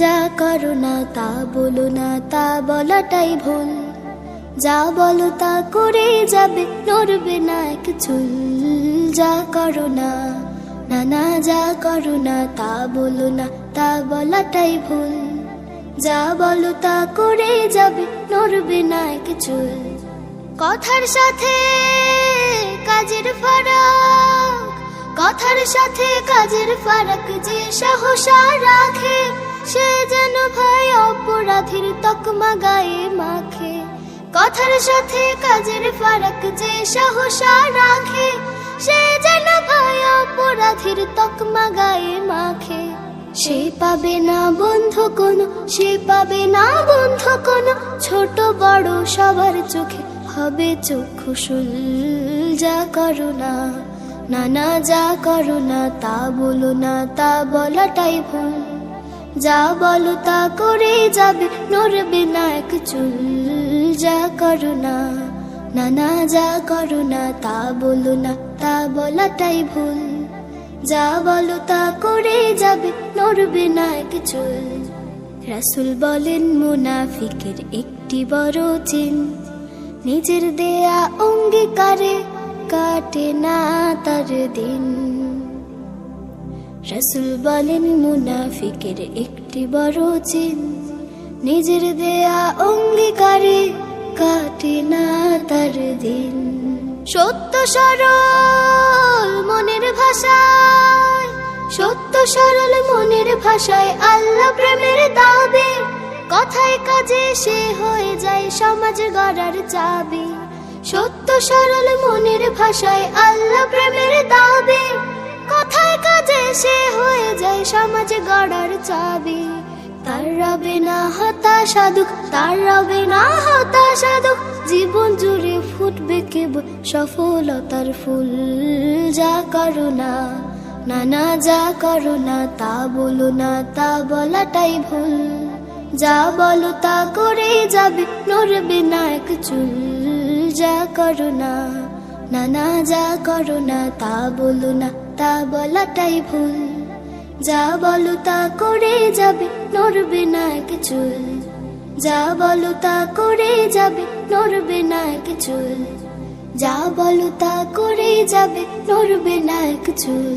যা করো না তা বলো না, তা বলাটাই ভুল। যা বলো তা করে যাবে, নড়বে না এক চুল। যা করো না, না না যা করো না তা বলো না, তা বলাটাই ভুল। যা বলো তা করে যাবে, নড়বে না এক চুল। কথার সাথে কাজের ফারাক, কথার সাথে কাজের ফারাক যে সাহসা রাখে, সে যেন ভাই অপরাধীর তকমা গায়ে মাখে। কথার সাথে কাজের ফারাক যে সাহসা রাখে, সে যেন ভাই অপরাধীর তকমা গায়ে মাখে। সে পাবে না বন্ধু কোনো, সে পাবে না বন্ধু কোনো, ছোট বড় সবার চোখে হবে চক্ষুশুল। যা করো না, না না যা করো না তা বলো না, তা বলাটাই ভুল। যা বলো তা করে যাবে, নড়বে না এক চুল। যা করো না, না না যা করো না তা বলো না, তা বলাটাই ভুল। যা বলো তা করে যাবে, নড়বে না এক চুল। রাসূল বলেন মুনাফিকের একটি বড় চিহ্ন, নিজের দেয়া অঙ্গীকারে কাটে না তার দিন। রাসূল বলেন মুনাফিকের একটি বড় চিহ্ন, নিজের দেয়া অঙ্গীকারে কাটে না তার দিন। সত্য সরল মনের ভাষায়, সত্য সরল মনের ভাষায় আল্লাহ প্রেমের দাবি। কথায় কাজে সে হয়ে যায় সমাজ গড়ার চাবি। সত্য সরল মনের ভাষায় আল্লাহ প্রেমের দাবি। কথায় কাজে সে হয়ে যায় সমাজ গড়ার চাবি। তার রবে না হতাশা দুঃখ, তার রবে না হতাশা দুঃখ, জীবন জুড়ে ফুটবে কেবল সফলতার ফুল। যা করো না, না না যা করো না তা বলো না, তা বলাটাই ভুল। যা বলো তা করে যাবে, নড়বে না এক চুল। যা করো না, না না যা করো না তা বলো না, তা বলাটাই ভুল। যা বলো তা করে যাবে, নড়বে না এক চুল। যা বলো তা করে যাবে, নড়বে না এক চুল। যা বলো তা করে যাবে, নড়বে না এক চুল।